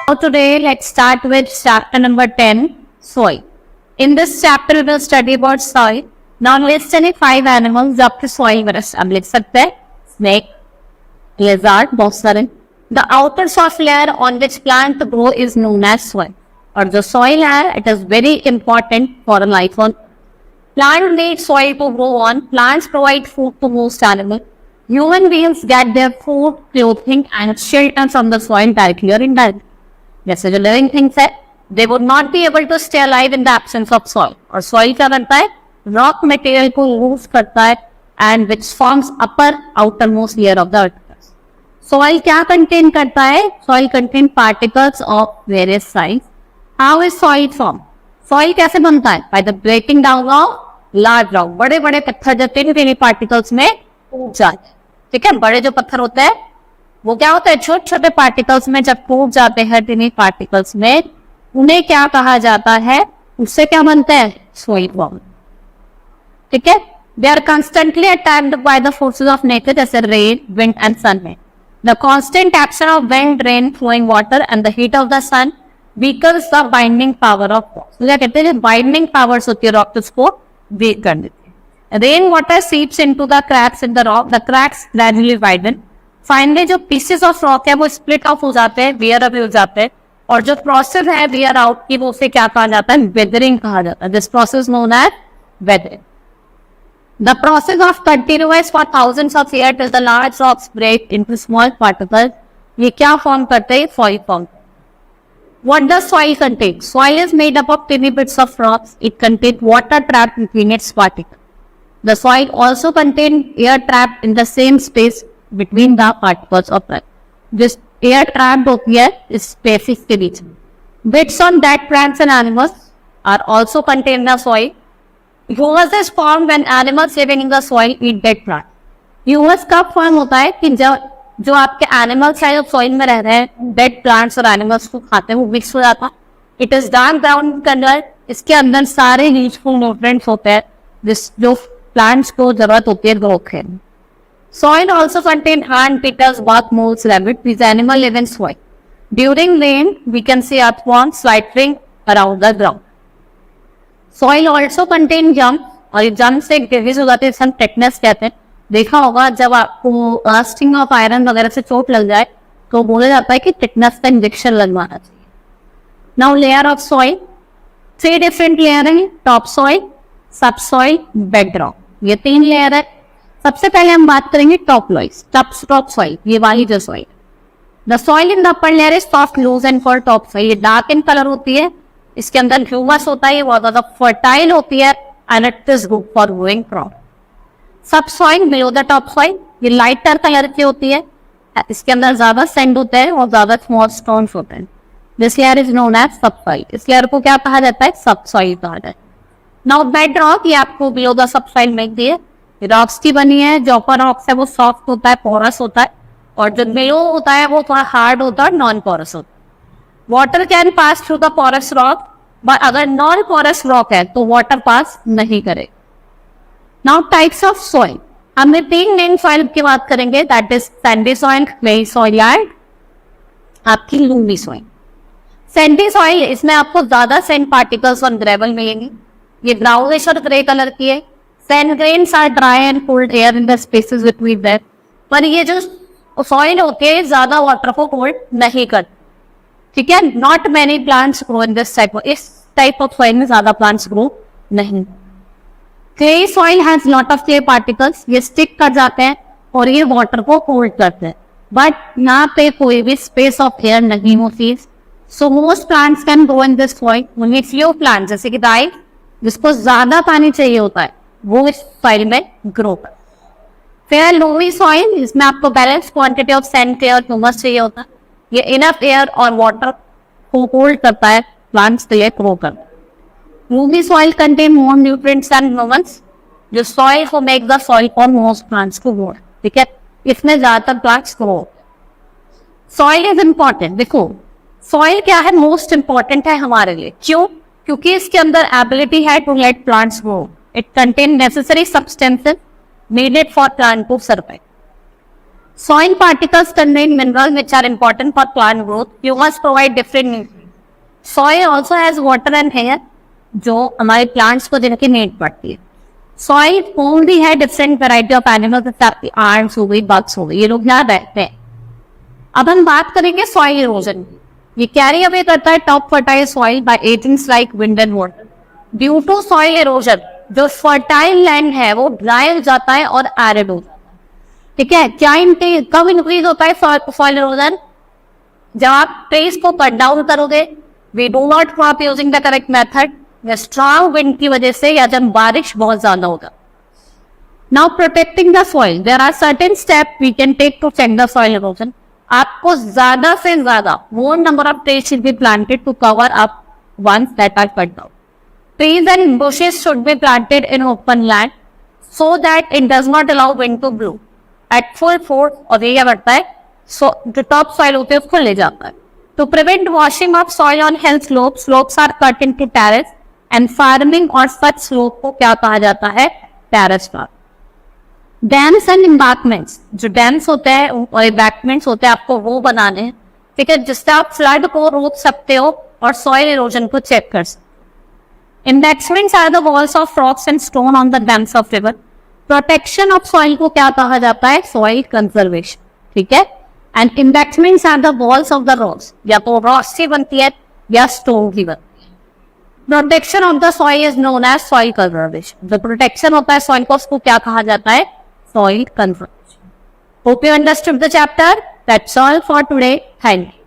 So today let's start with chapter number 10, soil. In this chapter we will study about soil. Now let's study 5 animals जो आपके soil में हम लिख सकते हैं. Snake, lizard, बहुत सारे. The outer soft layer on which plant grow is known as soil. और जो soil है, it is very important for a life on. Plant need soil to grow on. Plants provide food to most animals. Human beings get their food, clothing and shelter from the soil directly or indirectly. जैसे जो living things है, they would not be able to stay alive in the absence of soil. और soil क्या करता है? Rock material को remove करता है and which forms upper outermost layer of the earth. Soil क्या contain करता है? Soil contain particles of various size. How is soil formed? Soil कैसे बनता है? By the breaking down of large rock. बड़े बड़े पत्थर जब टेनी particles में टूट जाते हैं, ठीक है? बड़े जो पत्थर होते हैं वो क्या होता है? छोटे छोटे पार्टिकल्स में जब टूट जाते हैं टेनी पार्टिकल्स में, उन्हें क्या कहा जाता है? उससे क्या बनता है? सोइल फॉर्म, ठीक है? They are constantly attacked by the forces of nature, जैसे रेन, विंड एंड सन में. The constant action of wind, rain, flowing water and the heat of the sun weakens the binding power of rock. तो क्या कहते हैं? Binding powers होती है rock, उसको week कर देती है. Rain water seeps into the cracks in the rock, the cracks gradually widen. Finally जो पीसेस ऑफ रॉक है वो स्प्लिट ऑफ हो जाते हैं, वियर अवे हो जाते हैं, और जो प्रोसेस है वियर आउट की वो उसे क्या कहा जाता है? वेदरिंग कहा जाता है. This process known as weathering. The process of continuous for thousands of year till the large rocks break into small particles. ये क्या फॉर्म करते हैं? Soil form. What does soil contain? Soil is made up of tiny bits of rocks. It contains water trapped between its particles. The soil also contains air trapped in the same space between the particles of earth. This air trapped होती है इस spaces के बीच में. Bits on dead plants and animals are also contained in the soil. Humus is formed when animals living in the soil eat dead plants. Humus कब form होता है? कि जब जो आपके एनिमल्स है जो सॉइल में रह रहे हैं, डेड प्लांट्स और एनिमल्स को खाते हैं, वो मिक्स हो जाता है. It is dark brown colour. इसके अंदर सारे यूजफुल न्यूट्रिएंट्स होते हैं जिस जो प्लांट्स को जरूरत होती है ग्रो के. Soil also contain hand, pitters, bath, moles, rabbit. This animal live in soil. During rain we can see earthworms slithering around the ground. Soil also contain jump, और ये जम्प से डिजीज हो जाती है, हम टेटनस कहते हैं. देखा होगा जब आपको स्टिंग ऑफ आयरन वगैरह से चोट लग जाए तो बोला जाता है कि टिटनस का इंजेक्शन लगवाना चाहिए. Now layer of soil, 3 different layer है. टॉप सॉइल, सब सॉइल, बेड रॉक. ये 3 लेयर है. सबसे पहले हम बात करेंगे टॉप सॉइल, ये वाली जो soil. The soil in the upper layer is soft, loose and for. Top soil ये डार्क इन कलर होती है, इसके अंदर ह्यूमस होता है, ये बहुत ज्यादा फर्टाइल होती है and it is good for growing crop. Subsoil below the top soil, ये लाइटर कलर की होती है, इसके अंदर ज्यादा सैंड होता है और ज्यादा स्मॉल स्टोन्स होते हैं. This layer is known as sub soil. इस लेयर को क्या कहा जाता है? सब सॉइल कहा जाता है. नाउ बेड रॉक, ये आपको बिलो द सब सॉइल में दिए. रॉक्स की बनी है. जो अपर रॉक्स है वो सॉफ्ट होता है, पोरस होता है, और जो बिलो होता है वो थोड़ा हार्ड होता है, नॉन पोरस होता है. Water can pass through the porous rock, but अगर नॉन पोरस रॉक है तो वाटर पास नहीं करेगा. Now types of soil. हमने 3 मेन सॉइल की बात करेंगे, that is Sandy soil, clayey soil and आपकी लूमी सॉइल. सैंडी सॉइल, इसमें आपको ज्यादा सैंड पार्टिकल्स और ग्रेवल मिलेंगे. ये ब्राउनिश और ग्रे कलर की है. Sand grains are dry and cold air in the spaces between them. पर ये जो सॉइल होती है ज्यादा वाटर को होल्ड नहीं करती, ठीक है? Not many plants grow in this type. इस टाइप ऑफ सॉइल में ज्यादा प्लांट्स ग्रो नहीं. Clay soil has lot of clay particles, ये स्टिक कर जाते हैं और ये वाटर को होल्ड करते हैं, बट यहाँ पे कोई भी स्पेस ऑफ एयर नहीं होती है. So most plants can grow in this soil. Only few plants जैसे कि राइस, जिसको ज्यादा पानी चाहिए होता है, वो इस सॉइल में ग्रो कर. फिर लोमी सॉइल, इसमें आपको balance quantity of sand, clay और ह्यूमस चाहिए होता है. ये इनफ एयर और वाटर को होल्ड करता है प्लांट्स के लिए ग्रो करता है. Loamy soil contain more nutrients than humans. जो soil को make the soil for most plants to grow, ठीक है? इसमें ज्यादातर plants grow. Soil is important. देखो soil क्या है? Most important है हमारे लिए. क्यों? क्योंकि इसके अंदर ability है to let plants grow. It contain necessary substances needed for plant to survive. Soil particles contain minerals which are important for plant growth. You must provide different nutrients. Soil also has water and air जो हमारे plants को देने की need पड़ती है. Soil only है different variety of animals जैसे आपकी ants हो गई, bugs हो गई, ये लोग यहाँ रहते हैं. अब हम बात करेंगे soil erosion की. ये कैरी अवे करता है top fertile soil by agents like wind and water. Due to soil erosion, जो fertile land है वो dry हो जाता है और arid हो जाता है. ठीक है, क्या कब इंक्रीज होता है सॉइल इरोजन? जब आप ट्रीज को कट डाउन करोगे, we do not crop using the correct method, या स्ट्रॉन्ग विंड की वजह से, या जब बारिश बहुत ज्यादा होगा. Now protecting the soil, there are certain step we can take to check the soil erosion. आपको ज्यादा से ज्यादा more number of trees should be planted to cover up ones that are cut down. Trees and bushes should be planted in open land so that it does not allow wind to blow at full force. और ये क्या करता है, जो top soil होते हैं उसको ले जाता है. To prevent washing of soil on hill slopes, slopes are cut into terrace and farming और सच स्लोप को क्या कहा जाता है, terrace farm. Dams and embankments, जो डैम्स होते हैं और एम्बैंकमेंट्स होते हैं आपको वो बनाने हैं, ठीक है, जिससे आप फ्लड को रोक सकते हो और सॉइल इरोजन को चेक कर सकते हो. Embankments are the walls of rocks and stone on the banks of river. Protection of soil को क्या कहा जाता है, सॉइल कंजर्वेशन. ठीक है, and embankments are the walls of the rocks, या तो रॉक्स से बनती है या स्टोन की बनती है. Protection of the soil is known as soil conservation. जो प्रोटेक्शन होता है सॉइल को, उसको क्या कहा जाता है, soil conservation. Hope you understood the chapter. That's all for today. Thank you.